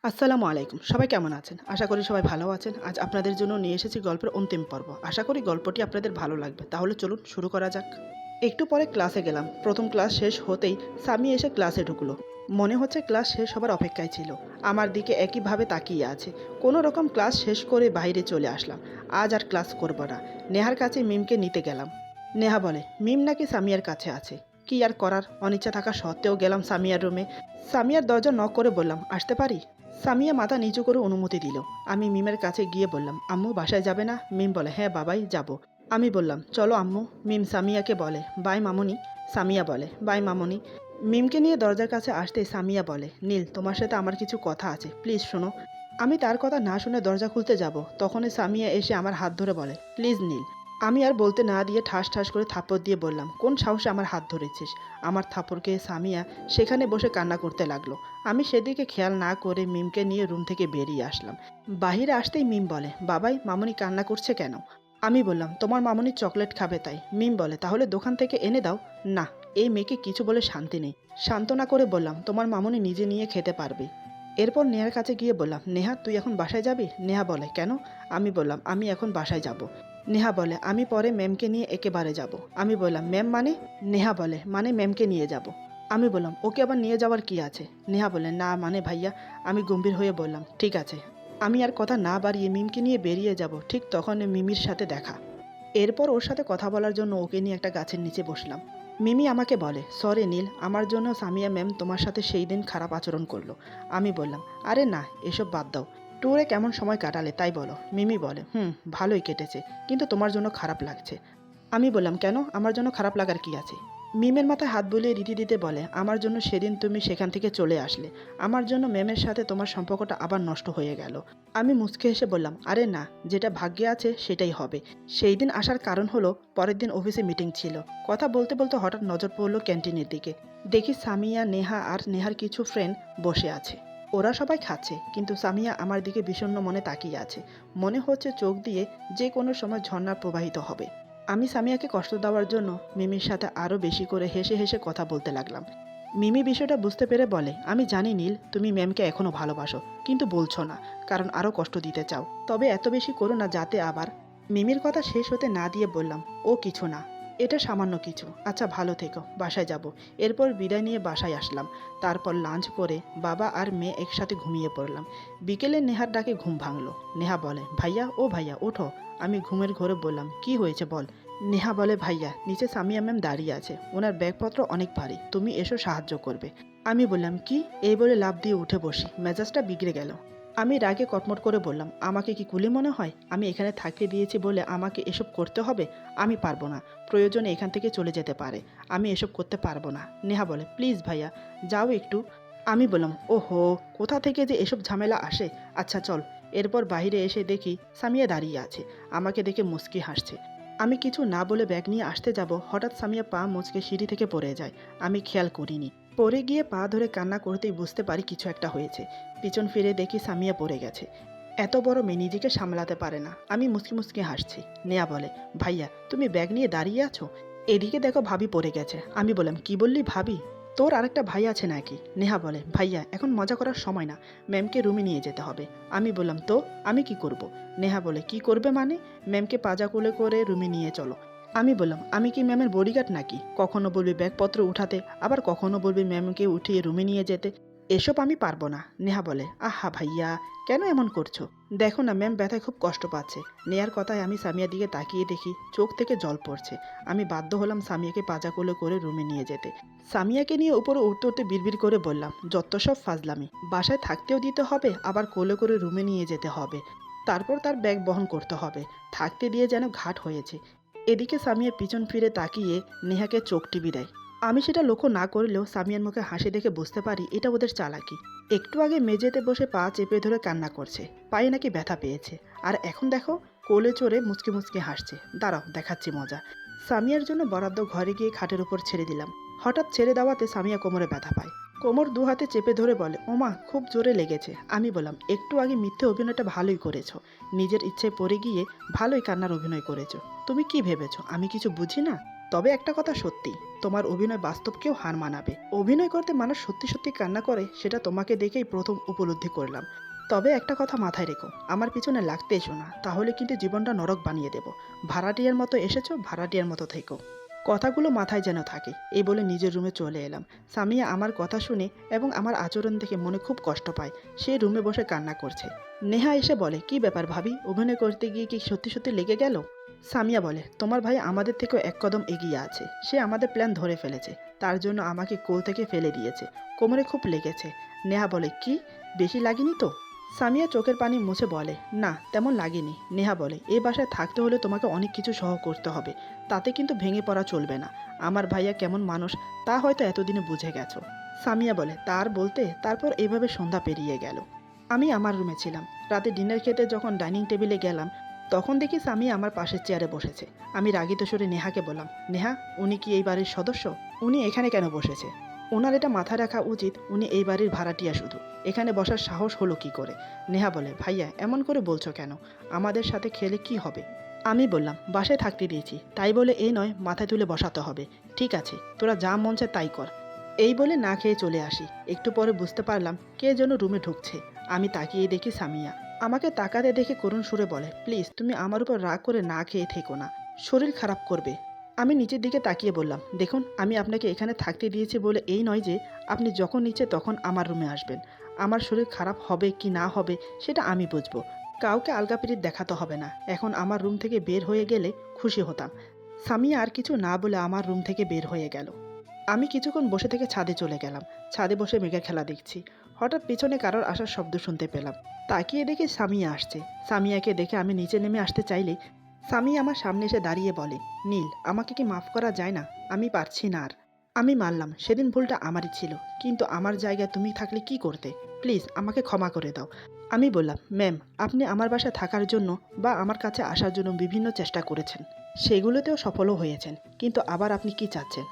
আসসালামু আলাইকুম। সবাই কেমন আছেন? আশা করি সবাই ভালো আছেন। আজ আপনাদের জন্য নিয়ে এসেছি গল্পের অন্তিম পর্ব। আশা করি গল্পটি আপনাদের ভালো লাগবে। তাহলে চলুন শুরু করা যাক। একটু পরে ক্লাসে গেলাম। প্রথম ক্লাস শেষ হতেই সামি এসে ক্লাসে ঢুকলো। মনে হচ্ছে ক্লাস শেষ হবার অপেক্ষায় ছিল। আমার দিকে একইভাবে তাকিয়ে আছে। কোনো রকম ক্লাস শেষ করে বাইরে চলে আসলাম। আজ আর ক্লাস করব না। নেহার কাছে মিমকে নিতে গেলাম। নেহা বলে, মিম নাকি সামিয়ার কাছে আছে। কি আর করার, অনিচ্ছা থাকা সত্ত্বেও গেলাম সামিয়ার রুমে। সামিয়ার দরজা নক করে বললাম, আসতে পারি? সামিয়া মাথা নিচু করে অনুমতি দিল। আমি মিমের কাছে গিয়ে বললাম, আম্মু বাসায় যাবে না? মিম বলে, হ্যাঁ বাবাই যাব। আমি বললাম, চলো আম্মু। মিম সামিয়াকে বলে, বাই মামুনি। সামিয়া বলে, বাই মামুনি। মিমকে নিয়ে দরজার কাছে আসতেই সামিয়া বলে, নীল তোমার সাথে আমার কিছু কথা আছে, প্লিজ শোনো। আমি তার কথা না শুনে দরজা খুলতে যাব, তখনই সামিয়া এসে আমার হাত ধরে বলে, প্লিজ নীল। আমি আর বলতে না দিয়ে ঠাস ঠাস করে থাপ্পড় দিয়ে বললাম, কোন সাহসে আমার হাত ধরেছিস? আমার থাপ্পড়কে সামিয়া সেখানে বসে কান্না করতে লাগলো। আমি সেদিকে খেয়াল না করে মিমকে নিয়ে রুম থেকে বেরিয়ে আসলাম। বাহিরে আসতেই মিম বলে, বাবাই মামুনি কান্না করছে কেন? আমি বললাম, তোমার মামুনি চকলেট খাবে তাই। মিম বলে, তাহলে দোকান থেকে এনে দাও। না, এই মেয়েকে কিছু বলে শান্তি নেই। সান্ত্বনা করে বললাম, তোমার মামুনি নিজে নিয়ে খেতে পারবে। এরপর নেহার কাছে গিয়ে বললাম, নেহা তুই এখন বাসায় যাবি? নেহা বলে, কেন? আমি বললাম, আমি এখন বাসায় যাব। নেহা বলে, আমি পরে ম্যামকে নিয়ে একেবারে যাব। আমি বললাম, ম্যাম মানে? নেহা বলে, মানে ম্যামকে নিয়ে যাব। আমি বললাম, ওকে আবার নিয়ে যাওয়ার কি আছে? নেহা বলে, না মানে ভাইয়া। আমি গম্ভীর হয়ে বললাম, ঠিক আছে। আমি আর কথা না বাড়িয়ে মিমকে নিয়ে বেরিয়ে যাব। ঠিক তখন মিমির সাথে দেখা। এরপর ওর সাথে কথা বলার জন্য ওকে নিয়ে একটা গাছের নিচে বসলাম। মিমি আমাকে বলে, সরি নীল, আমার জন্য সামিয়া ম্যাম তোমার সাথে সেই দিন খারাপ আচরণ করলো। আমি বললাম, আরে না, এসব বাদ দাও। ট্যুরে কেমন সময় কাটালে তাই বলো। মিমি বলে, ভালোই কেটেছে, কিন্তু তোমার জন্য খারাপ লাগছে। আমি বললাম, কেন? আমার জন্য খারাপ লাগার কি আছে? মিমের মাথায় হাত বুলিয়ে রীতি দিতে বলে, আমার জন্য সেদিন তুমি সেখান থেকে চলে আসলে। আমার জন্য ম্যামের সাথে তোমার সম্পর্কটা আবার নষ্ট হয়ে গেল। আমি মুচকে হেসে বললাম, আরে না, যেটা ভাগ্যে আছে সেটাই হবে। সেই দিন আসার কারণ হলো, পরের দিন অফিসে মিটিং ছিল। কথা বলতে বলতে হঠাৎ নজর পড়লো ক্যান্টিনের দিকে। দেখি সামিয়া, নেহা আর নেহার কিছু ফ্রেন্ড বসে আছে। ওরা সবাই খাচ্ছে, কিন্তু সামিয়া আমার দিকে বিষণ্ণ মনে তাকিয়ে আছে। মনে হচ্ছে চোখ দিয়ে যে কোনো সময় ঝর্ণা প্রবাহিত হবে। আমি সামিয়াকে কষ্ট দেওয়ার জন্য মিমির সাথে আরও বেশি করে হেসে হেসে কথা বলতে লাগলাম। মিমি বিষয়টা বুঝতে পেরে বলে, আমি জানি নীল তুমি ম্যামকে এখনও ভালোবাসো, কিন্তু বলছো না, কারণ আরও কষ্ট দিতে চাও। তবে এত বেশি করো না যাতে আবার। মিমির কথা শেষ হতে না দিয়ে বললাম, ও কিছু না, এটা সামান্য কিছু। আচ্ছা ভালো থেকো, বাসায় যাব। এরপর বিদায় নিয়ে বাসায় আসলাম। তারপর লাঞ্চ করে বাবা আর মেয়ে একসাথে ঘুমিয়ে পড়লাম। বিকেলে নেহার ডাকে ঘুম ভাঙলো। নেহা বলে, ভাইয়া ও ভাইয়া ওঠো। আমি ঘুমের ঘোরে বললাম, কি হয়েছে বল। নেহা বলে, ভাইয়া নিচে সামিয়া ম্যাম দাঁড়িয়ে আছে, ওনার ব্যাগপত্র অনেক ভারী, তুমি এসো সাহায্য করবে। আমি বললাম, কি? এই বলে লাফ দিয়ে উঠে বসি। মেজাজটা বিগড়ে গেল। আমি রাগে কটমট করে বললাম, আমাকে কি কুলি মনে হয়? আমি এখানে থাকতে দিয়েছি বলে আমাকে এসব করতে হবে? আমি পারবো না, প্রয়োজনে এখান থেকে চলে যেতে পারে, আমি এসব করতে পারবো না। নেহা বলে, প্লিজ ভাইয়া যাও একটু। আমি বললাম, ওহো, কোথা থেকে যে এসব ঝামেলা আসে। আচ্ছা চল। এরপর বাইরে এসে দেখি সামিয়া দাঁড়িয়ে আছে, আমাকে দেখে মুচকি হাসছে। আমি কিছু না বলে ব্যাগ নিয়ে আসতে যাব, হঠাৎ সামিয়া পা মুচকে সিঁড়ি থেকে পড়ে যায়। আমি খেয়াল করিনি। পড়ে গিয়ে পা ধরে কান্না করতেই বুঝতে পারি কিছু একটা হয়েছে। পিছন ফিরে দেখি সামিয়া পড়ে গেছে। এত বড় মেয়ে নিজেকে সামলাতে পারে না। আমি মুচকি মুচকি হাসছি। নেয়া বলে, ভাইয়া তুমি ব্যাগ নিয়ে দাঁড়িয়ে আছো, এদিকে দেখো ভাবি পড়ে গেছে। আমি বললাম, কি বললি ভাবি? তোর আরেকটা ভাই আছে নাকি? নেহা বলে, ভাইয়া এখন মজা করার সময় না, ম্যামকে রুমে নিয়ে যেতে হবে। আমি বললাম, তো আমি কি করব? নেহা বলে, কি করবে মানে? ম্যামকে পাজা কোলে করে রুমে নিয়ে চলো। আমি বললাম, আমি কি ম্যামের বডিগার্ড নাকি? কখনো বলবি ব্যাগপত্র উঠাতে, আবার কখনো বলবি ম্যামকে উঠিয়ে রুমে নিয়ে যেতে। এসব আমি পারবো না। নেহা বলে, আহা ভাইয়া কেন এমন করছো? দেখো না ম্যাম ব্যথায় খুব কষ্ট পাচ্ছে। নেয়ার কথায় আমি সামিয়ার দিকে তাকিয়ে দেখি চোখ থেকে জল পড়ছে। আমি বাধ্য হলাম সামিয়াকে পাজা কোলে করে রুমে নিয়ে যেতে। সামিয়াকে নিয়ে উপরে উঠতে উঠতে বিড়বিড় করে বললাম, যত সব ফাজলামি, বাসায় থাকতেও দিতে হবে, আবার কোলে করে রুমে নিয়ে যেতে হবে, তারপর তার ব্যাগ বহন করতে হবে, থাকতে দিয়ে যেন ঘাট হয়েছে। এদিকে সামিয়া পিছন ফিরে তাকিয়ে নেহাকে চোখ টিপি দেয়। আমি সেটা লক্ষ্য না করলেও সামিয়ার মুখে হাসি দেখে বুঝতে পারি এটা ওদের চালাকি। একটু আগে মেঝেতে বসে পা চেপে ধরে কান্না করছে, পায়ে নাকি ব্যথা পেয়েছে, আর এখন দেখো কোলে চড়ে মুচকি মুচকি হাসছে। দাঁড়াও দেখাচ্ছি মজা। সামিয়ার জন্য বরাদ্দ ঘরে গিয়ে খাটের উপর ছেড়ে দিলাম। হঠাৎ ছেড়ে দেওয়াতে সামিয়া কোমরে ব্যথা পায়। কোমর দু হাতে চেপে ধরে বলে, ওমা খুব জোরে লেগেছে। আমি বললাম, একটু আগে মিথ্যে অভিনয়টা ভালোই করেছো, নিজের ইচ্ছায় পড়ে গিয়ে ভালোই কান্নার অভিনয় করেছো। তুমি কি ভেবেছো আমি কিছু বুঝি না? তবে একটা কথা সত্যি, তোমার অভিনয় বাস্তবকেও হার মানাবে। অভিনয় করতে মানুষ সত্যি সত্যি কান্না করে, সেটা তোমাকে দেখেই প্রথম উপলব্ধি করলাম। তবে একটা কথা মাথায় রেখো, আমার পিছনে লাগতে এসো না, তাহলে কিন্তু জীবনটা নরক বানিয়ে দেবো। ভাড়াটিয়ার মতো এসেছো, ভাড়াটিয়ার মতো থেকো। কথাগুলো মাথায় যেন থাকে, এই বলে নিজের রুমে চলে এলাম। সামিয়া আমার কথা শুনে এবং আমার আচরণ দেখে মনে খুব কষ্ট পায়। সে রুমে বসে কান্না করছে। নেহা এসে বলে, কি ব্যাপার ভাবি, অভিনয় করতে গিয়ে কি সত্যি সত্যি লেগে গেল? সামিয়া বলে, তোমার ভাই আমাদের থেকেও এক কদম এগিয়ে আছে। সে আমাদের প্ল্যান ধরে ফেলেছে, তার জন্য আমাকে কোল থেকে ফেলে দিয়েছে। কোমরে খুব লেগেছে। নেহা বলে, কি বেশি লাগেনি তো? সামিয়া চোখের পানি মুছে বলে, না তেমন লাগেনি। নেহা বলে, এই বাসায় থাকতে হলে তোমাকে অনেক কিছু সহ করতে হবে, তাতে কিন্তু ভেঙে পড়া চলবে না। আমার ভাইয়া কেমন মানুষ তা হয়তো এতদিনে বুঝে গেছো। সামিয়া বলে, তার বলতে তারপর এইভাবে সন্ধ্যা পেরিয়ে গেল। আমি আমার রুমে ছিলাম। রাতে ডিনার খেতে যখন ডাইনিং টেবিলে গেলাম, তখন দেখি সামিয়া আমার পাশের চেয়ারে বসেছে। আমি রাগিত সুরে নেহাকে বললাম, নেহা, উনি কি এই বাড়ির সদস্য? উনি এখানে কেন বসেছে? ওনার এটা মাথায় রাখা উচিত, উনি এই বাড়ির ভাড়াটিয়া শুধু। এখানে বসার সাহস হলো কি করে? নেহা বলে, ভাইয়া এমন করে বলছো কেন? আমাদের সাথে খেলে কি হবে? আমি বললাম, বাসায় থাকতে দিয়েছি, তাই বলে এই নয় মাথায় তুলে বসাতে হবে। ঠিক আছে, তোরা যা মন চায় তাই কর। এই বলে না খেয়ে চলে আসি। একটু পরে বুঝতে পারলাম কে যেন রুমে ঢুকছে। আমি তাকিয়ে দেখি সামিয়া। আমাকে তাকাতে দেখে করুণ সুরে বলে, প্লিজ তুমি আমার উপর রাগ করে না খেয়ে থেকো না, শরীর খারাপ করবে। আমি নিচের দিকে তাকিয়ে বললাম, দেখুন আমি আপনাকে এখানে থাকতে দিয়েছি বলে এই নয় যে আপনি যখন ইচ্ছে তখন আমার রুমে আসবেন। আমার শরীর খারাপ হবে কি না হবে সেটা আমি বুঝবো। কাউকে আলগাপিরিত দেখাতে হবে না। এখন আমার রুম থেকে বের হয়ে গেলে খুশি হতাম। সামিয়া আর কিছু না বলে আমার রুম থেকে বের হয়ে গেল। আমি কিছুক্ষণ বসে থেকে ছাদে চলে গেলাম। ছাদে বসে মেঘের খেলা দেখছি। হঠাৎ পিছনে কারোর আসার শব্দ শুনতে পেলাম। তাকিয়ে দেখি সামিয়া আসছে। সামিয়াকে দেখে আমি নিচে নেমে আসতে চাইলে সামিয়া আমার সামনে এসে দাঁড়িয়ে বলে, নীল, আমাকে কি মাফ করা যায় না? আমি পারছি না আর। আমি মানলাম সেদিন ভুলটা আমারই ছিল, কিন্তু আমার জায়গায় তুমি থাকলে কি করতে? প্লিজ আমাকে ক্ষমা করে দাও। আমি বললাম, ম্যাম, আপনি আমার বাসায় থাকার জন্য বা আমার কাছে আসার জন্য বিভিন্ন চেষ্টা করেছেন, সেগুলোতেও সফলও হয়েছেন, কিন্তু আবার আপনি কি চাচ্ছেন?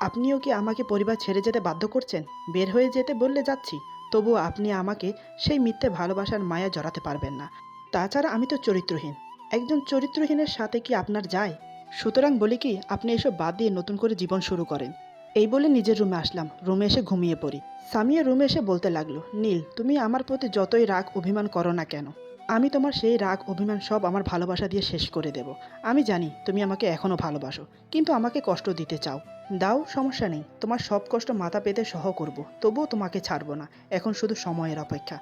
আপনিও কি আমাকে পরিবার ছেড়ে যেতে বাধ্য করছেন? বের হয়ে যেতে বললে যাচ্ছি, তবুও আপনি আমাকে সেই মিথ্যে ভালোবাসার মায়া জড়াতে পারবেন না। তাছাড়া আমি তো চরিত্রহীন। একজন চরিত্রহীনের সাথে কি আপনার যায়? সুতরাং বলি কি, আপনি এসব বাদ দিয়ে নতুন করে জীবন শুরু করেন। এই বলে নিজের রুমে আসলাম। রুমে এসে ঘুমিয়ে পড়ি। সামিয়া রুমে এসে বলতে লাগলো, নীল, তুমি আমার প্রতি যতই রাগ অভিমান করো না কেন, আমি তোমার সেই রাগ অভিমান সব আমার ভালোবাসা দিয়ে শেষ করে দেব। আমি জানি তুমি আমাকে এখনও ভালোবাসো, কিন্তু আমাকে কষ্ট দিতে চাও। দাও, সমস্যা নেই, তোমার সব কষ্ট মাথা পেতে সহ করব, তবুও তোমাকে ছাড়বো না। এখন শুধু সময়ের অপেক্ষা।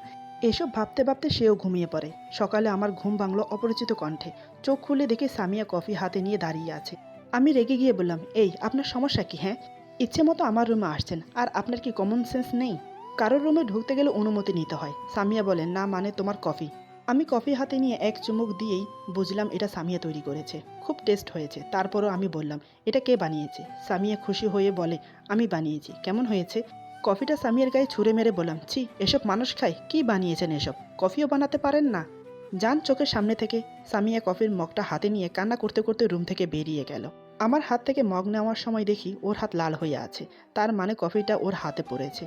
এসব ভাবতে ভাবতে সেও ঘুমিয়ে পড়ে। সকালে আমার ঘুম ভাঙল অপরিচিত কণ্ঠে। চোখ খুলে দেখি সামিয়া কফি হাতে নিয়ে দাঁড়িয়ে আছে। আমি রেগে গিয়ে বললাম, এই আপনার সমস্যা কি? হ্যাঁ, ইচ্ছে মতো আমার রুমে আসছেন, আর আপনার কি কমন সেন্স নেই? কারোর রুমে ঢুকতে গেলে অনুমতি নিতে হয়। সামিয়া বলেন, না মানে তোমার কফি। আমি কফি হাতে নিয়ে এক চুমুক দিয়েই বুঝলাম এটা সামিয়া তৈরি করেছে। খুব টেস্ট হয়েছে। তারপরও আমি বললাম, এটা কে বানিয়েছে? সামিয়া খুশি হয়ে বলে, আমি বানিয়েছি। কেমন হয়েছে? কফিটা সামিয়ার গায়ে ছুঁড়ে মেরে বললাম, ছি, এসব মানুষ খায়? কি বানিয়েছেন এসব? কফিও বানাতে পারেন না? যান চোখের সামনে থেকে। সামিয়া কফির মগটা হাতে নিয়ে কান্না করতে করতে রুম থেকে বেরিয়ে গেল। আমার হাত থেকে মগ নেওয়ার সময় দেখি ওর হাত লাল হয়ে আছে। তার মানে কফিটা ওর হাতে পড়েছে।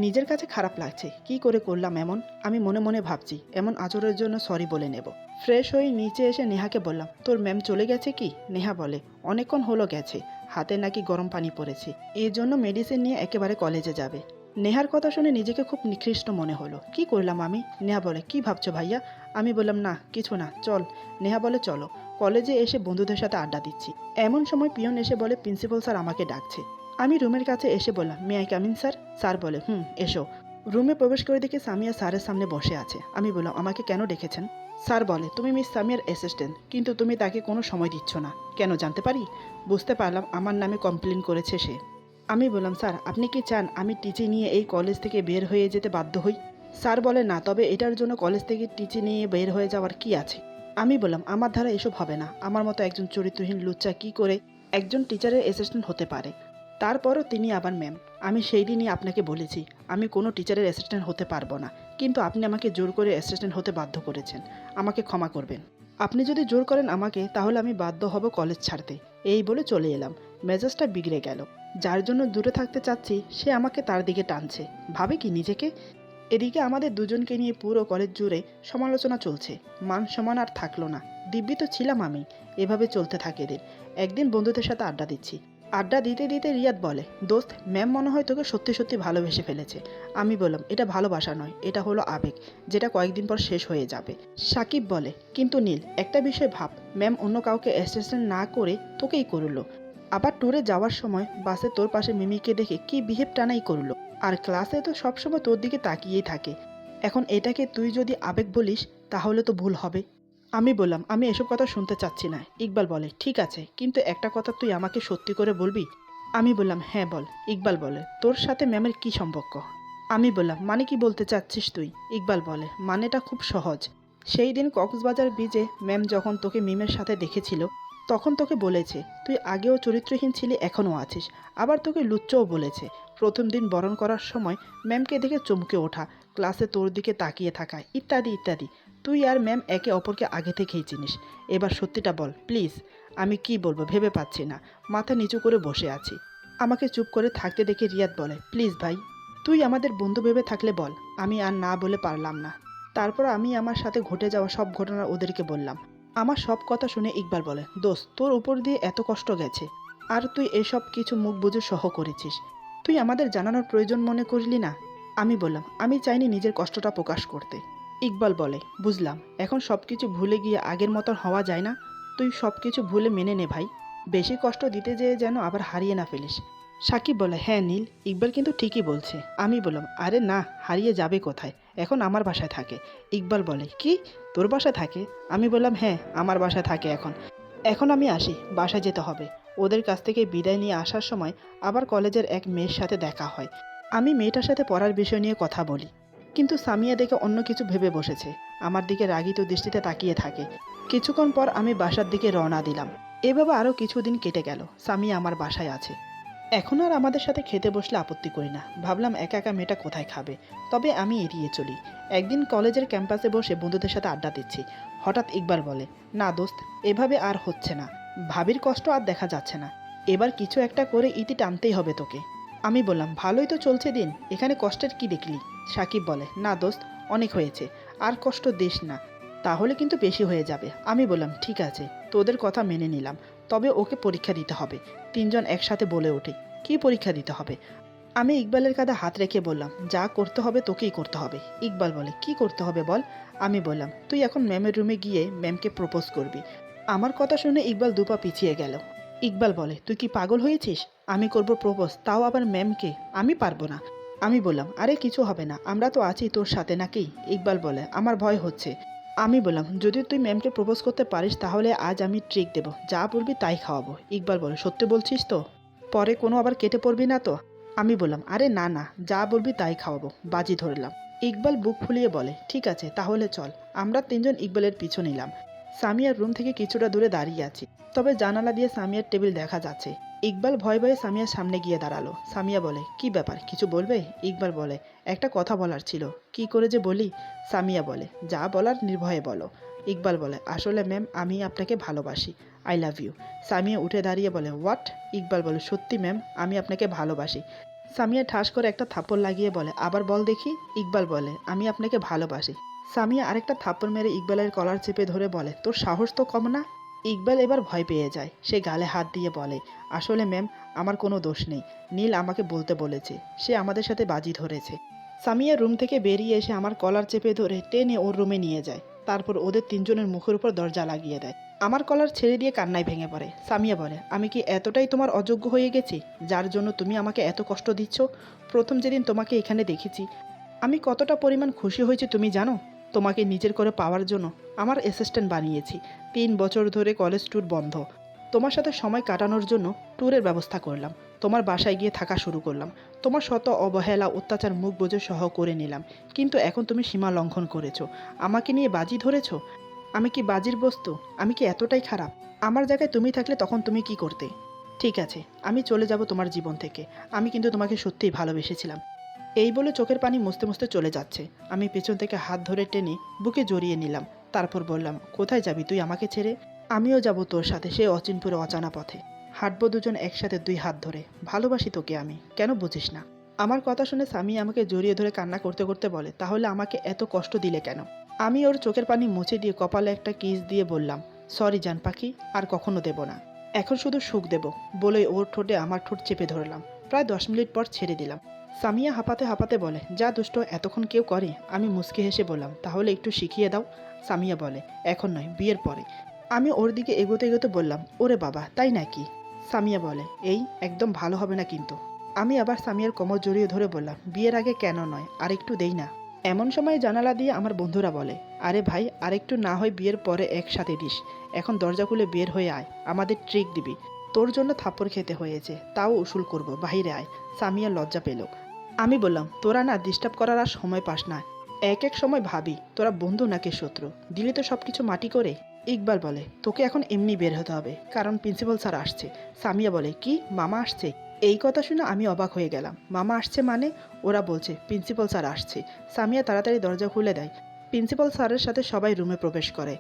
নিজের কাছে খারাপ লাগছে, কি করে করলাম এমন। আমি মনে মনে ভাবছি, এমন আচরের জন্য সরি বলে নেব। ফ্রেশ হয়ে নিচে এসে নেহাকে বললাম, তোর ম্যাম চলে গেছে কি? নেহা বলে, অনেকক্ষণ হলো গেছে, হাতে নাকি গরম পানি পড়েছে, এই জন্য মেডিসিন নিয়ে একেবারে কলেজে যাবে। নেহার কথা শুনে নিজেকে খুব নিকৃষ্ট মনে হলো। কি করলাম আমি? নেহা বলে, কি ভাবছো ভাইয়া? আমি বললাম, না কিছু না, চল। নেহা বলে, চলো। কলেজে এসে বন্ধুদের সাথে আড্ডা দিচ্ছি। এমন সময় পিয়ন এসে বলে, প্রিন্সিপাল স্যার আমাকে ডাকছে। আমি রুমের কাছে এসে বললাম, may I come in sir? Sir বলে, এসো। রুমে প্রবেশ করে দেখে সামিয়া স্যারের সামনে বসে আছে। আমি বললাম, আমাকে কেন ডেকেছেন? স্যার বলে, তুমি মিস সামিয়ার অ্যাসিস্ট্যান্ট, কিন্তু তুমি তাকে কোনো সময় দিচ্ছ না কেন, জানতে পারি? বুঝতে পারলাম আমার নামে কমপ্লেন করেছে সে। আমি বললাম, স্যার আপনি কি চান আমি টিচি নিয়ে এই কলেজ থেকে বের হয়ে যেতে বাধ্য হই? স্যার বলে, না, তবে এটার জন্য কলেজ থেকে টিচি নিয়ে বের হয়ে যাওয়ার কি আছে? আমি বললাম, আমার দ্বারা এসব হবে না। আমার মতো একজন চরিত্রহীন লুচ্চা কি করে একজন টিচারের অ্যাসিস্ট্যান্ট হতে পারে? তারপরও তিনি আবার, ম্যাম, আমি সেই দিনই আপনাকে বলেছি আমি কোনো টিচারের অ্যাসিস্ট্যান্ট হতে পারবো না, কিন্তু আপনি আমাকে জোর করে অ্যাসিস্ট্যান্ট হতে বাধ্য করেছেন। আমাকে ক্ষমা করবেন। আপনি যদি জোর করেন আমাকে, তাহলে আমি বাধ্য হব কলেজ ছাড়তে। এই বলে চলে এলাম। মেজাজটা বিগড়ে গেল। যার জন্য দূরে থাকতে চাচ্ছি সে আমাকে তার দিকে টানছে। ভাবে কি নিজেকে? এদিকে আমাদের দুজনকে নিয়ে পুরো কলেজ জুড়ে সমালোচনা চলছে। মান সম্মান আর থাকলো না। দিব্যি তো ছিলাম আমি। এভাবে চলতে থাকে দিন। একদিন বন্ধুদের সাথে আড্ডা দিচ্ছি। আড্ডা দিতে দিতে রিয়াদ বলে, দোস্ত ম্যাম মনে হয় তোকে সত্যি সত্যি ভালোবেসে ফেলেছে। আমি বললাম, এটা ভালোবাসা নয়, এটা হলো আবেগ, যেটা কয়েকদিন পর শেষ হয়ে যাবে। সাকিব বলে, কিন্তু নীল একটা বিষয় ভাব, ম্যাম অন্য কাউকে অ্যাসিস্ট্যান্ট না করে তোকেই করলো। আবার ট্যুরে যাওয়ার সময় বাসে তোর পাশে মিমিকে দেখে কি বিহেভ টানাই করলো। আর ক্লাসে তো সবসময় তোর দিকে তাকিয়েই থাকে। এখন এটাকে তুই যদি আবেগ বলিস তাহলে তো ভুল হবে। আমি বললাম, আমি এসব কথা শুনতে চাচ্ছি না। ইকবাল বলে, ঠিক আছে, কিন্তু একটা কথা তুই আমাকে সত্যি করে বলবি? আমি বললাম, হ্যাঁ বল। ইকবাল বলে, তোর সাথে ম্যামের কি সম্পর্ক? আমি বললাম, মানে কি বলতে চাচ্ছিস তুই? ইকবাল বলে, মানেটা খুব সহজ। সেই দিন কক্সবাজার বিচে ম্যাম যখন তোকে মিমের সাথে দেখেছিল, তখন তোকে বলেছে তুই আগেও চরিত্রহীন ছিলি, এখনও আছিস। আবার তোকে লুচ্চও বলেছে। প্রথম দিন বরণ করার সময় ম্যামকে দেখে চমকে ওঠা, ক্লাসে তোর দিকে তাকিয়ে থাকা, ইত্যাদি ইত্যাদি। তুই আর ম্যাম একে অপরকে আগে থেকেই চিনিস। এবার সত্যিটা বল প্লিজ। আমি কি বলবো ভেবে পাচ্ছি না, মাথা নিচু করে বসে আছি। আমাকে চুপ করে থাকতে দেখে রিয়াদ বলে, প্লিজ ভাই, তুই আমাদের বন্ধু ভেবে থাকলে বল। আমি আর না বলে পারলাম না। তারপর আমি আমার সাথে ঘটে যাওয়া সব ঘটনা ওদেরকে বললাম। আমার সব কথা শুনে ইকবাল বলে, দোস্ত তোর উপর দিয়ে এত কষ্ট গেছে, আর তুই এসব কিছু মুখ বুঝে সহ করেছিস। তুই আমাদের জানানোর প্রয়োজন মনে করলি না? আমি বললাম, আমি চাইনি নিজের কষ্টটা প্রকাশ করতে। ইকবাল বলে, বুঝলাম, এখন সব কিছু ভুলে গিয়ে আগের মতন হওয়া যায় না। তুই সব কিছু ভুলে মেনে নে ভাই। বেশি কষ্ট দিতে যেয়ে যেন আবার হারিয়ে না ফেলিস। সাকিব বলে, হ্যাঁ নীল, ইকবাল কিন্তু ঠিকই বলছে। আমি বললাম, আরে না, হারিয়ে যাবে কোথায়, এখন আমার বাসায় থাকে। ইকবাল বলে, কি, তোর বাসায় থাকে? আমি বললাম, হ্যাঁ আমার বাসায় থাকে এখন। এখন আমি আসি, বাসায় যেতে হবে। ওদের কাছ থেকে বিদায় নিয়ে আসার সময় আবার কলেজের এক মেয়ের সাথে দেখা হয়। আমি মেয়েটার সাথে পড়ার বিষয় নিয়ে কথা বলি, কিন্তু সামিয়া দেখে অন্য কিছু ভেবে বসেছে। আমার দিকে রাগিত দৃষ্টিতে তাকিয়ে থাকে। কিছুক্ষণ পর আমি বাসার দিকে রওনা দিলাম। এভাবে আরও কিছুদিন কেটে গেল। সামিয়া আমার বাসায় আছে। এখন আর আমাদের সাথে খেতে বসলে আপত্তি করি না। ভাবলাম একা একা মেয়েটা কোথায় খাবে, তবে আমি এড়িয়ে চলি। একদিন কলেজের ক্যাম্পাসে বসে বন্ধুদের সাথে আড্ডা দিচ্ছি। হঠাৎ ইকবাল বলে, না দোস্ত, এভাবে আর হচ্ছে না। ভাবির কষ্ট আর দেখা যাচ্ছে না। এবার কিছু একটা করে ইতি টানতেই হবে তোকে। আমি বললাম, ভালোই তো চলছে দিন, এখানে কষ্টের কি দেখলি? সাকিব বলে, না দোস্ত, অনেক হয়েছে, আর কষ্ট দিস না, তাহলে কিন্তু বেশি হয়ে যাবে। আমি বললাম, ঠিক আছে, তোদের কথা মেনে নিলাম, তবে ওকে পরীক্ষা দিতে হবে। তিনজন একসাথে বলে ওঠে, কি পরীক্ষা দিতে হবে? আমি ইকবালের কাঁধে হাত রেখে বললাম, যা করতে হবে তোকেই করতে হবে। ইকবাল বলে, কি করতে হবে বল? আমি বললাম, তুই এখন ম্যামের রুমে গিয়ে ম্যামকে প্রপোজ করবি। আমার কথা শুনে ইকবাল দুপা পিছিয়ে গেল। ইকবাল বলে, তুই কি পাগল হয়েছিস? আমি করব প্রপোজ, তাও আবার ম্যামকে? আমি পারবো না। আমি বললাম, আরে কিছু হবে না, আমরা তো আছি তোর সাথে নাকি? ইকবাল বলে, আমার ভয় হচ্ছে। আমি বললাম, যদি তুই ম্যামকে প্রপোজ করতে পারিস তাহলে আজ আমি ট্রিক দেবো, যা বলবি তাই খাওয়াবো। ইকবাল বলে, সত্যি বলছিস তো? পরে কোনো আবার কেটে পড়বি না তো? আমি বললাম, আরে না না, যা বলবি তাই খাওয়াবো, বাজি ধরলাম। ইকবাল বুক ফুলিয়ে বলে, ঠিক আছে তাহলে চল। আমরা তিনজন ইকবালের পিছু নিলাম। সামিয়ার রুম থেকে কিছুটা দূরে দাঁড়িয়ে আছি, তবে জানালা দিয়ে সামিয়ার টেবিল দেখা যাচ্ছে। ইকবাল ভয়ে ভয়ে সামিয়ার সামনে গিয়ে দাঁড়ালো। সামিয়া বলে, কি ব্যাপার, কিছু বলবে? ইকবাল বলে, একটা কথা বলার ছিল। কি করে যে বলি? সামিয়া বলে, যা বলার নির্ভয়ে বলো। ইকবাল বলে, আসলে ম্যাম আমি আপনাকে ভালোবাসি, আই লাভ ইউ। সামিয়া উঠে দাঁড়িয়ে বলে, হোয়াট? ইকবাল বলে, সত্যি ম্যাম, আমি আপনাকে ভালোবাসি। সামিয়া ঠাস করে একটা থাপ্পড় লাগিয়ে বলে, আবার বল দেখি। ইকবাল বলে, আমি আপনাকে ভালোবাসি। সামিয়া আরেকটা থাপ্পড় মেরে ইকবালের কলার চেপে ধরে বলে, তোর সাহস তো কম না? ইকবাল এবার ভয় পেয়ে যায়। সে গালে হাত দিয়ে বলে, আসলে ম্যাম আমার কোনো দোষ নেই, নীল আমাকে বলতে বলেছে, সে আমাদের সাথে বাজি ধরেছে। সামিয়া রুম থেকে বেরিয়ে এসে আমার কলার চেপে ধরে টেনে ওর রুমে নিয়ে যায়। তারপর ওদের তিনজনের মুখের উপর দরজা লাগিয়ে দেয়। আমার কলার ছেড়ে দিয়ে কান্নায় ভেঙে পড়ে। সামিয়া বলে, আমি কি এতটাই তোমার অযোগ্য হয়ে গেছি, যার জন্য তুমি আমাকে এত কষ্ট দিচ্ছ? প্রথম যেদিন তোমাকে এখানে দেখেছি আমি কতটা পরিমাণ খুশি হয়েছি তুমি জানো? তোমাকে নিজের করে পাওয়ার জন্য আমার অ্যাসিস্ট্যান্ট বানিয়েছি। 3 বছর ধরে কলেজ ট্যুর বন্ধ, তোমার সাথে সময় কাটানোর জন্য ট্যুরের ব্যবস্থা করলাম। তোমার বাসায় গিয়ে থাকা শুরু করলাম। তোমার শত অবহেলা অত্যাচার মুখ বুজে সহ করে নিলাম। কিন্তু এখন তুমি সীমা লঙ্ঘন করেছো, আমাকে নিয়ে বাজি ধরেছো। আমি কি বাজির বস্তু? আমি কি এতটাই খারাপ? আমার জায়গায় তুমি থাকলে তখন তুমি কি করতে? ঠিক আছে, আমি চলে যাব তোমার জীবন থেকে। আমি কিন্তু তোমাকে সত্যিই ভালোবেসেছিলাম। এই বলে চোখের পানি মুছতে মুছতে চলে যাচ্ছে। আমি পেছন থেকে হাত ধরে টেনে বুকে জড়িয়ে নিলাম। তারপর বললাম, কোথায় যাবি তুই আমাকে ছেড়ে? আমিও যাব তোর সাথে, সে অচিনপুরে অজানা পথে। হাঁটবো দুজন একসাথে 2 হাত ধরে। ভালোবাসি তোকে আমি, কেন বুঝিস না? আমার কথা শুনে স্বামী আমাকে জড়িয়ে ধরে কান্না করতে করতে বলে, তাহলে আমাকে এত কষ্ট দিলে কেন? আমি ওর চোখের পানি মুছে দিয়ে কপালে একটা কিস দিয়ে বললাম, সরি জান পাখি, আর কখনো দেব না। এখন শুধু সুখ দেব বলেই ওর ঠোঁটে আমার ঠোঁট চেপে ধরলাম। প্রায় 10 মিনিট পর ছেড়ে দিলাম। সামিয়া হাঁপাতে হাঁপাতে বলে, যা দুষ্ট, এতক্ষণ কেউ করে? আমি মুচকি হেসে বললাম, তাহলে একটু শিখিয়ে দাও। সামিয়া বলে, এখন নয়, বিয়ের পরে। আমি ওর দিকে এগোতে এগোতে বললাম, ওরে বাবা, তাই নাকি? সামিয়া বলে, এই একদম ভালো হবে না কিন্তু। আমি আবার সামিয়ার কোমর জড়িয়ে ধরে বললাম, বিয়ের আগে কেন নয়, আর একটু দেই না। এমন সময় জানালা দিয়ে আমার বন্ধুরা বলে, আরে ভাই, আরেকটু না হয় বিয়ের পরে একসাথে দিস। এখন দরজা খুলে বের হয়ে আয়, আমাদের ট্রিক দিবি। তোর জন্য থাপ্পড় খেতে হয়েছে, তাও উসুল করব, বাহিরে আয়। সামিয়া লজ্জা পেল। আমি বললাম, তোরা না ডিস্টার্ব করার আর সময় পাস না। এক এক সময় ভাবি তোরা বন্ধু নাকি শত্রু, দিলি তো সব কিছু মাটি করে। ইকবাল বলে, তোকে এখন এমনি বের হতে হবে, কারণ প্রিন্সিপাল স্যার আসছে। সামিয়া বলে, কি, মামা আসছে? এই কথা শুনে আমি অবাক হয়ে গেলাম। মামা আসছে মানে? ওরা বলছে প্রিন্সিপাল স্যার আসছে। সামিয়া তাড়াতাড়ি দরজা খুলে দেয়। প্রিন্সিপাল স্যারের সাথে সবাই রুমে প্রবেশ করে।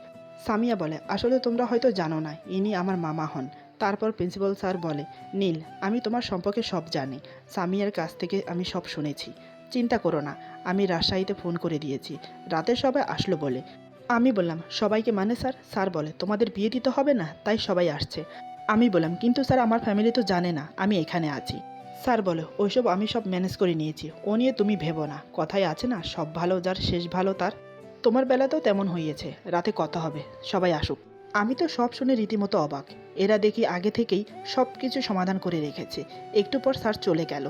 সামিয়া বলে, আসলে তোমরা হয়তো জানো না, ইনি আমার মামা হন। তারপর প্রিন্সিপাল স্যার বলে, নীল, আমি তোমার সম্পর্কে সব জানি। সামিয়ার কাছ থেকে আমি সব শুনেছি। চিন্তা করো না, আমি রাজশাহীতে ফোন করে দিয়েছি, রাতে সবাই আসলো বলে। আমি বললাম, সবাইকে মানে স্যার? স্যার বলে, তোমাদের বিয়ে দিতে হবে না, তাই সবাই আসছে। আমি বললাম, কিন্তু স্যার আমার ফ্যামিলি তো জানে না আমি এখানে আছি। স্যার বলে, ওইসব আমি সব ম্যানেজ করে নিয়েছি, ও নিয়ে তুমি ভেবো না। কথায় আছে না, সব ভালো যার শেষ ভালো তার। তোমার বেলাতেও তেমন হয়েছে, রাতে কথা হবে, সবাই আসুক। আমি তো সব শুনে রীতিমতো অবাক। এরা দেখি আগে থেকেই সব কিছু সমাধান করে রেখেছে। একটু পর স্যার চলে গেল।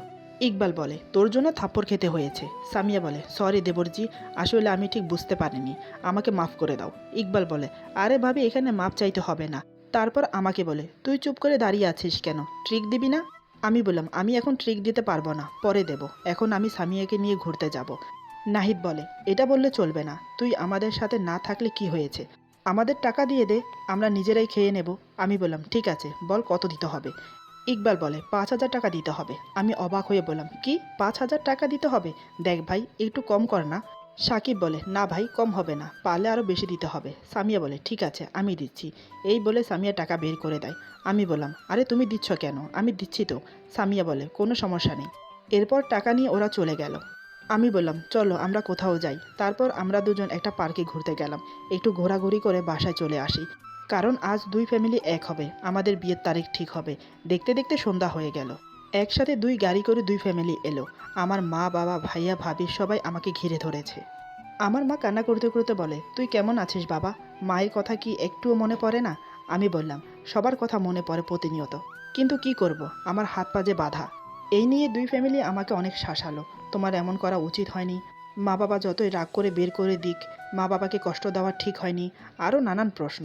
ইকবাল বলে, তোর জন্য থাপ্পড় খেতে হয়েছে। সামিয়া বলে, সরি দেবরজি, আসলে আমি ঠিক বুঝতে পারিনি, আমাকে মাফ করে দাও। ইকবাল বলে, আরে ভাবি, এখানে মাপ চাইতে হবে না। তারপর আমাকে বলে, তুই চুপ করে দাঁড়িয়ে আছিস কেন, ট্রিক দিবি না? আমি বললাম, আমি এখন ট্রিক দিতে পারবো না, পরে দেব, এখন আমি সামিয়াকে নিয়ে ঘুরতে যাব। নাহিদ বলে, এটা বললে চলবে না, তুই আমাদের সাথে না থাকলে কি হয়েছে, আমাদের টাকা দিয়ে দে, আমরা নিজেরাই খেয়ে নেব। আমি বললাম, ঠিক আছে, বল কত দিতে হবে। ইকবাল বলে, 5,000 টাকা দিতে হবে। আমি অবাক হয়ে বললাম, কি, 5,000 টাকা দিতে হবে? দেখ ভাই, একটু কম কর না। সাকিব বলে, না ভাই, কম হবে না, পারলে আরও বেশি দিতে হবে। সামিয়া বলে, ঠিক আছে, আমি দিচ্ছি। এই বলে সামিয়া টাকা বের করে দেয়। আমি বললাম, আরে তুমি দিচ্ছ কেন? আমি দিচ্ছি তো। সামিয়া বলে, কোনো সমস্যা নেই। এরপর টাকা নিয়ে ওরা চলে গেল। আমি বললাম, চলো আমরা কোথাও যাই। তারপর আমরা দুজন একটা পার্কে ঘুরতে গেলাম। একটু ঘোরাঘুরি করে বাসায় চলে আসি, কারণ আজ দুই ফ্যামিলি এক হবে, আমাদের বিয়ের তারিখ ঠিক হবে। দেখতে দেখতে সন্ধ্যা হয়ে গেল। একসাথে দুই গাড়ি করে দুই ফ্যামিলি এলো। আমার মা, বাবা, ভাইয়া, ভাবি সবাই আমাকে ঘিরে ধরেছে। আমার মা কান্না করতে করতে বলে, তুই কেমন আছিস বাবা? মায়ের কথা কি একটুও মনে পড়ে না? আমি বললাম, সবার কথা মনে পড়ে প্রতিনিয়ত, কিন্তু কি করব, আমার হাত পা যে বাঁধা। এই নিয়ে দুই ফ্যামিলি আমাকে অনেক শাসালো, তোমার এমন করা উচিত হয়নি, মা বাবা যতই রাগ করে বের করে দিক, মা বাবাকে কষ্ট দেওয়া ঠিক হয়নি, আরও নানান প্রশ্ন।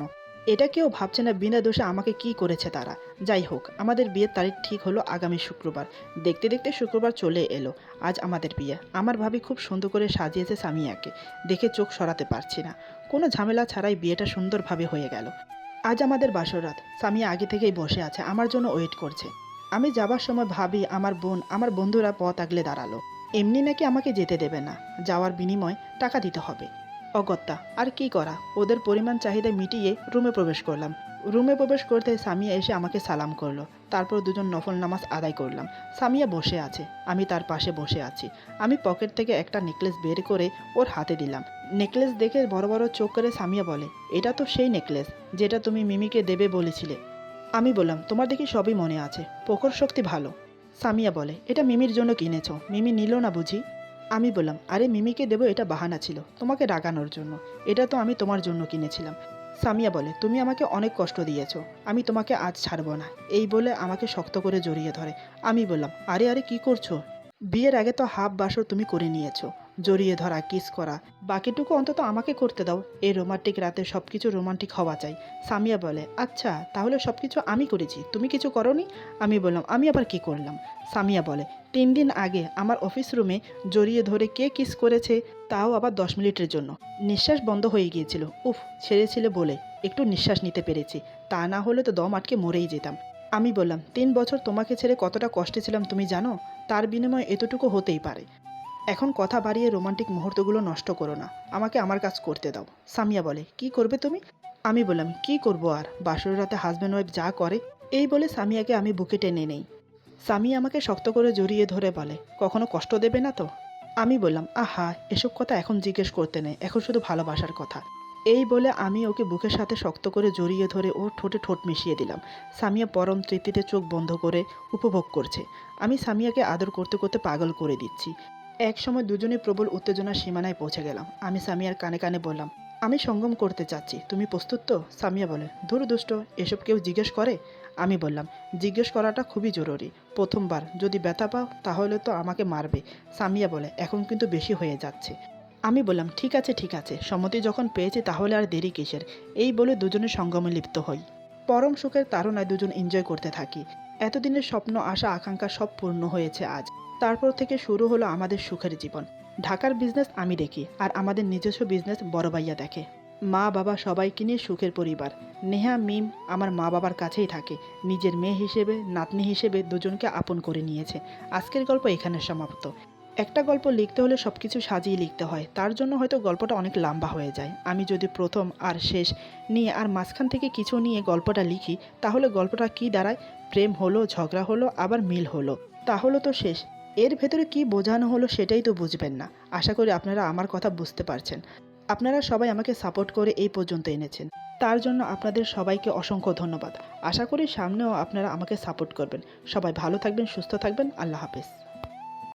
এটা কেউ ভাবছে না বিনা দোষে আমাকে কি করেছে তারা। যাই হোক, আমাদের বিয়ের তারিখ ঠিক হলো আগামী শুক্রবার। দেখতে দেখতে শুক্রবার চলে এলো। আজ আমাদের বিয়ে। আমার ভাবি খুব সুন্দর করে সাজিয়েছে সামিয়াকে, দেখে চোখ সরাতে পারছি না। কোনো ঝামেলা ছাড়াই বিয়েটা সুন্দরভাবে হয়ে গেল। আজ আমাদের বাসর রাত। সামিয়া আগে থেকেই বসে আছে, আমার জন্য ওয়েট করছে। আমি যাবার সময় ভাবি আমার বোন, আমার বন্ধুরা পথ আগলে দাঁড়ালো। এমনি নাকি আমাকে যেতে দেবে না, যাওয়ার বিনিময়ে টাকা দিতে হবে। অগত্যা, আর কি করা, ওদের পরিমাণ চাহিদা মিটিয়ে রুমে প্রবেশ করলাম। রুমে প্রবেশ করতে সামিয়া এসে আমাকে সালাম করলো। তারপর দুজন নফল নামাজ আদায় করলাম। সামিয়া বসে আছে, আমি তার পাশে বসে আছি। আমি পকেট থেকে একটা নেকলেস বের করে ওর হাতে দিলাম। নেকলেস দেখে বড় বড় চোখ করে সামিয়া বলে, এটা তো সেই নেকলেস যেটা তুমি মিমিকে দেবে বলেছিলে। আমি বললাম, তোমার দেখি সবই মনে আছে, প্রখর শক্তি ভালো। সামিয়া বলে, এটা মিমির জন্য কিনেছো, মিমি নিল না বুঝি? আমি বললাম, আরে মিমিকে দেবো এটা বাহানা ছিল, তোমাকে রাগানোর জন্য, এটা তো আমি তোমার জন্য কিনেছিলাম। সামিয়া বলে, তুমি আমাকে অনেক কষ্ট দিয়েছো, আমি তোমাকে আজ ছাড়বো না। এই বলে আমাকে শক্ত করে জড়িয়ে ধরে। আমি বললাম, আরে আরে কি করছো? বিয়ের আগে তো হাফ বাসর তুমি করে নিয়েছো, জড়িয়ে ধরা, কিস করা, বাকিটুকু অন্তত আমাকে করতে দাও। এই রোমান্টিক রাতে সব কিছু রোমান্টিক হওয়া চাই। সামিয়া বলে, আচ্ছা তাহলে সব কিছু আমি করেছি, তুমি কিছু করনি? আমি বললাম, আমি আবার কি করলাম? সামিয়া বলে, 3 দিন আগে আমার অফিস রুমে জড়িয়ে ধরে কে কিস করেছে, তাও আবার 10 মিনিটের জন্য। নিঃশ্বাস বন্ধ হয়ে গিয়েছিল, উফ, ছেড়েছিলে বলে একটু নিঃশ্বাস নিতে পেরেছি, তা না হলে তো দম আটকে মরেই যেতাম। আমি বললাম, 3 বছর তোমাকে ছেড়ে কতটা কষ্টে ছিলাম তুমি জানো, তার বিনিময়ে এতটুকু হতেই পারে। এখন কথা বাড়িয়ে রোমান্টিক মুহূর্তগুলো নষ্ট করো না, আমাকে আমার কাজ করতে দাও। সামিয়া বলে, কি করবে তুমি? আমি বললাম, কি করব আর, বাসর রাতে হাজব্যান্ড ওয়াইফ যা করে। এই বলে সামিয়াকে আমি বুকে টেনে নেই। সামিয়া আমাকে শক্ত করে জড়িয়ে ধরে বলে, কখনো কষ্ট দেবে না তো? আমি বললাম, আহা, এসব কথা এখন জিজ্ঞেস করতে নেই, এখন শুধু ভালোবাসার কথা। এই বলে আমি ওকে বুকের সাথে শক্ত করে জড়িয়ে ধরে ওর ঠোঁটে ঠোঁট মিশিয়ে দিলাম। সামিয়া পরম তৃপ্তিতে চোখ বন্ধ করে উপভোগ করছে। আমি সামিয়াকে আদর করতে করতে পাগল করে দিচ্ছি। একসময় দুজনে প্রবল উত্তেজনার সীমানায় পৌঁছে গেলাম। আমি সামিয়ার কানে কানে বললাম, আমি সঙ্গম করতে চাচ্ছি, তুমি প্রস্তুত তো? সামিয়া বলে, ধুর দুষ্ট, এসব কেউ জিজ্ঞেস করে? আমি বললাম, জিজ্ঞেস করাটা খুবই জরুরি। প্রথমবার যদি ব্যথা পাও তাহলে তো আমাকে মারবে। সামিয়া বলে, এখন কিন্তু বেশি হয়ে যাচ্ছে। আমি বললাম, ঠিক আছে ঠিক আছে, সম্মতি যখন পেয়েছি তাহলে আর দেরি কিসের। এই বলে দুজনে সঙ্গমে লিপ্ত হই। পরম সুখের তাড়নায় দুজন এনজয় করতে থাকি। এতদিনের স্বপ্ন, আশা, আকাঙ্ক্ষা সব পূর্ণ হয়েছে আজ। তারপর থেকে শুরু হলো আমাদের সুখের জীবন। ঢাকার বিজনেস আমি দেখি, আর আমাদের নিজস্ব বিজনেস বড় ভাইয়া দেখে। মা বাবা সবাইকে নিয়ে সুখের পরিবার। নেহা মিম আমার মা বাবার কাছেই থাকে। নিজের মেয়ে হিসেবে, নাতনি হিসেবে দুজনকে আপন করে নিয়েছে। আজকের গল্প এখানে সমাপ্ত। একটা গল্প লিখতে হলে সব কিছু সাজিয়ে লিখতে হয়, তার জন্য হয়তো গল্পটা অনেক লম্বা হয়ে যায়। আমি যদি প্রথম আর শেষ নিয়ে আর মাঝখান থেকে কিছু নিয়ে গল্পটা লিখি, তাহলে গল্পটা কী দাঁড়ায়? প্রেম হলো, ঝগড়া হলো, আবার মিল হলো, তাহলে তো শেষ। এর ভেতরে কী বোঝানো হলো সেটাই তো বুঝবেন না। আশা করি আপনারা আমার কথা বুঝতে পারছেন। আপনারা সবাই আমাকে সাপোর্ট করে এই পর্যন্ত এনেছেন, তার জন্য আপনাদের সবাইকে অসংখ্য ধন্যবাদ। আশা করি সামনেও আপনারা আমাকে সাপোর্ট করবেন। সবাই ভালো থাকবেন, সুস্থ থাকবেন। আল্লাহ হাফেজ।